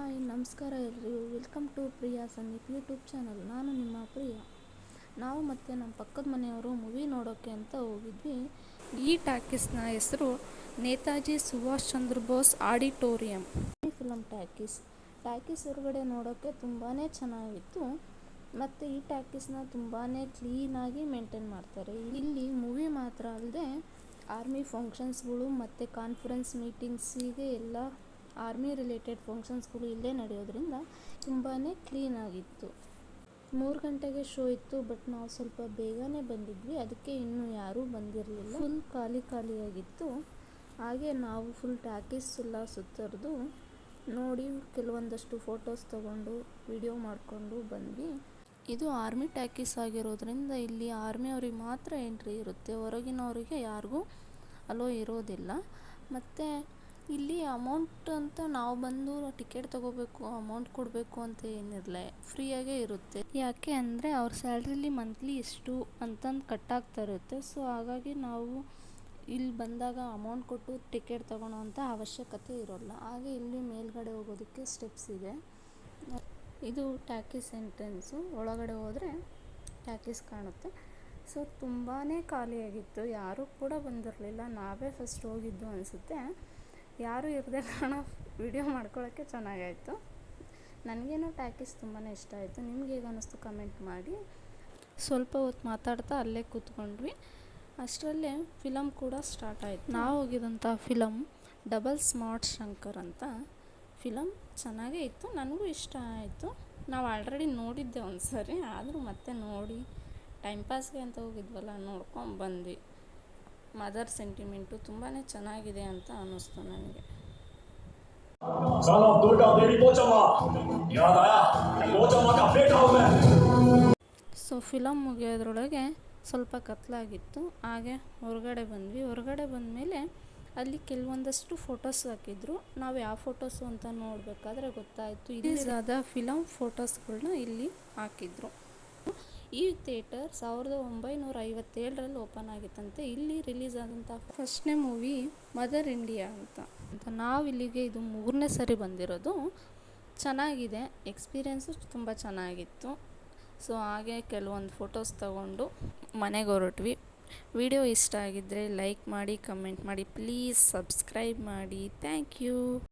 Hi ನಮಸ್ಕಾರ ಎಲ್ರಿಗೂ. Welcome to Priya Sandeep YouTube channel. ನಾನು ನಿಮ್ಮ ಪ್ರಿಯಾ. ನಾವು ಮತ್ತು ನಮ್ಮ ಪಕ್ಕದ ಮನೆಯವರು ಮೂವಿ ನೋಡೋಕ್ಕೆ ಅಂತ ಹೋಗಿದ್ವಿ. ಈ ಟಾಕೀಸ್ನ ಹೆಸರು Netaji Subhash Chandra Bose auditorium film talkies ಹೊರಗಡೆ ನೋಡೋಕ್ಕೆ ತುಂಬಾ ಚೆನ್ನಾಗಿತ್ತು. ಮತ್ತು ಈ ಟಾಕೀಸ್ನ ತುಂಬಾ ಕ್ಲೀನಾಗಿ ಮೇಂಟೈನ್ ಮಾಡ್ತಾರೆ. ಇಲ್ಲಿ ಮೂವಿ ಮಾತ್ರ ಅಲ್ಲದೆ ಆರ್ಮಿ ಫಂಕ್ಷನ್ಸ್ಗಳು ಮತ್ತು ಕಾನ್ಫರೆನ್ಸ್ ಮೀಟಿಂಗ್ಸಿಗೆ ಎಲ್ಲ ಆರ್ಮಿ ರಿಲೇಟೆಡ್ ಫಂಕ್ಷನ್ಸ್ಗಳು ಇಲ್ಲೇ ನಡೆಯೋದ್ರಿಂದ ತುಂಬಾ ಕ್ಲೀನಾಗಿತ್ತು. 3 ಗಂಟೆಗೆ ಶೋ ಇತ್ತು, ಬಟ್ ನಾವು ಸ್ವಲ್ಪ ಬೇಗನೆ ಬಂದಿದ್ವಿ, ಅದಕ್ಕೆ ಇನ್ನೂ ಯಾರೂ ಬಂದಿರಲಿಲ್ಲ. ಫುಲ್ ಖಾಲಿಯಾಗಿತ್ತು. ಹಾಗೆ ನಾವು ಫುಲ್ ಟಾಕೀಸ್ ಎಲ್ಲ ಸುತ್ತರಿದು ನೋಡಿ ಕೆಲವೊಂದಷ್ಟು ಫೋಟೋಸ್ ತಗೊಂಡು ವಿಡಿಯೋ ಮಾಡಿಕೊಂಡು ಬಂದ್ವಿ. ಇದು ಆರ್ಮಿ ಟಾಕೀಸ್ ಆಗಿರೋದ್ರಿಂದ ಇಲ್ಲಿ ಆರ್ಮಿಯವ್ರಿಗೆ ಮಾತ್ರ ಎಂಟ್ರಿ ಇರುತ್ತೆ, ಹೊರಗಿನವರಿಗೆ ಯಾರಿಗೂ ಅಲೋ ಇರೋದಿಲ್ಲ. ಮತ್ತು ಇಲ್ಲಿ ಅಮೌಂಟ್ ಅಂತ ನಾವು ಬಂದು ಟಿಕೆಟ್ ತೊಗೋಬೇಕು, ಅಮೌಂಟ್ ಕೊಡಬೇಕು ಅಂತ ಏನಿರಲ್ಲ, ಫ್ರೀಯಾಗೇ ಇರುತ್ತೆ. ಯಾಕೆ ಅಂದರೆ ಅವ್ರ ಸ್ಯಾಲ್ರಿಲಿ ಮಂತ್ಲಿ ಇಷ್ಟು ಅಂತಂದು ಕಟ್ಟಾಗ್ತಾ ಇರುತ್ತೆ. ಸೊ ಹಾಗಾಗಿ ನಾವು ಇಲ್ಲಿ ಬಂದಾಗ ಅಮೌಂಟ್ ಕೊಟ್ಟು ಟಿಕೆಟ್ ತೊಗೊಳೋ ಅಂಥ ಅವಶ್ಯಕತೆ ಇರೋಲ್ಲ. ಹಾಗೆ ಇಲ್ಲಿ ಮೇಲ್ಗಡೆ ಹೋಗೋದಕ್ಕೆ ಸ್ಟೆಪ್ಸ್ ಇದೆ. ಇದು ಟಾಕೀಸ್ ಎಂಟ್ರೆನ್ಸು. ಒಳಗಡೆ ಹೋದರೆ ಟಾಕೀಸ್ ಕಾಣುತ್ತೆ. ಸೊ ತುಂಬಾ ಖಾಲಿಯಾಗಿತ್ತು, ಯಾರೂ ಕೂಡ ಬಂದಿರಲಿಲ್ಲ. ನಾವೇ ಫಸ್ಟ್ ಹೋಗಿದ್ದು ಅನಿಸುತ್ತೆ. ಯಾರೂ ಇರದೆ ಕಾರಣ ವಿಡಿಯೋ ಮಾಡ್ಕೊಳ್ಳೋಕ್ಕೆ ಚೆನ್ನಾಗಾಯಿತು. ನನಗೇನೋ ಟಾಕೀಸ್ ತುಂಬಾ ಇಷ್ಟ ಆಯಿತು. ನಿಮ್ಗೆ ಹೇಗೆ ಅನ್ನಿಸ್ತು ಕಮೆಂಟ್ ಮಾಡಿ. ಸ್ವಲ್ಪ ಹೊತ್ತು ಮಾತಾಡ್ತಾ ಅಲ್ಲೇ ಕೂತ್ಕೊಂಡ್ವಿ. ಅಷ್ಟರಲ್ಲೇ ಫಿಲಮ್ ಕೂಡ ಸ್ಟಾರ್ಟ್ ಆಯಿತು. ನಾವು ಹೋಗಿದಂಥ ಫಿಲಮ್ ಡಬಲ್ ಸ್ಮಾರ್ಟ್ ಶಂಕರ್ ಅಂತ ಫಿಲಮ್. ಚೆನ್ನಾಗೇ ಇತ್ತು, ನನಗೂ ಇಷ್ಟ ಆಯಿತು. ನಾವು ಆಲ್ರೆಡಿ ನೋಡಿದ್ದೆ ಒಂದು ಸರಿ, ಆದರೂ ಮತ್ತೆ ನೋಡಿ ಟೈಮ್ ಪಾಸ್ಗೆ ಅಂತ ಹೋಗಿದ್ವಲ್ಲ, ನೋಡ್ಕೊಂಡು ಬಂದ್ವಿ. ಮದರ್ ಸೆಂಟಿಮೆಂಟು ತುಂಬಾ ಚೆನ್ನಾಗಿದೆ ಅಂತ ಅನ್ನಿಸ್ತು ನನಗೆ. ಸೊ ಫಿಲಮ್ ಮುಗಿಯೋದ್ರೊಳಗೆ ಸ್ವಲ್ಪ ಕತ್ಲಾಗಿತ್ತು. ಹಾಗೆ ಹೊರಗಡೆ ಬಂದ್ವಿ. ಹೊರಗಡೆ ಬಂದಮೇಲೆ ಅಲ್ಲಿ ಕೆಲವೊಂದಷ್ಟು ಫೋಟೋಸ್ ಹಾಕಿದ್ರು. ನಾವು ಯಾವ ಫೋಟೋಸು ಅಂತ ನೋಡಬೇಕಾದ್ರೆ ಗೊತ್ತಾಯಿತು, ಇದಾದ ಫಿಲಮ್ ಫೋಟೋಸ್ಗಳನ್ನ ಇಲ್ಲಿ ಹಾಕಿದ್ರು. ಈ ಥಿಯೇಟರ್ 1957ರಲ್ಲಿ ಓಪನ್ ಆಗಿತ್ತಂತೆ. ಇಲ್ಲಿ ರಿಲೀಸ್ ಆದಂಥ ಫಸ್ಟ್ನೇ ಮೂವಿ ಮದರ್ ಇಂಡಿಯಾ ಅಂತ. ನಾವು ಇಲ್ಲಿಗೆ ಇದು 3ನೇ ಸರಿ ಬಂದಿರೋದು. ಚೆನ್ನಾಗಿದೆ, ಎಕ್ಸ್ಪೀರಿಯೆನ್ಸು ತುಂಬ ಚೆನ್ನಾಗಿತ್ತು. ಸೊ ಹಾಗೆ ಕೆಲವೊಂದು ಫೋಟೋಸ್ ತಗೊಂಡು ಮನೆಗೆ ಹೊರಟ್ವಿ. ವಿಡಿಯೋ ಇಷ್ಟ ಆಗಿದ್ದರೆ ಲೈಕ್ ಮಾಡಿ, ಕಮೆಂಟ್ ಮಾಡಿ, ಪ್ಲೀಸ್ ಸಬ್ಸ್ಕ್ರೈಬ್ ಮಾಡಿ. Thank you.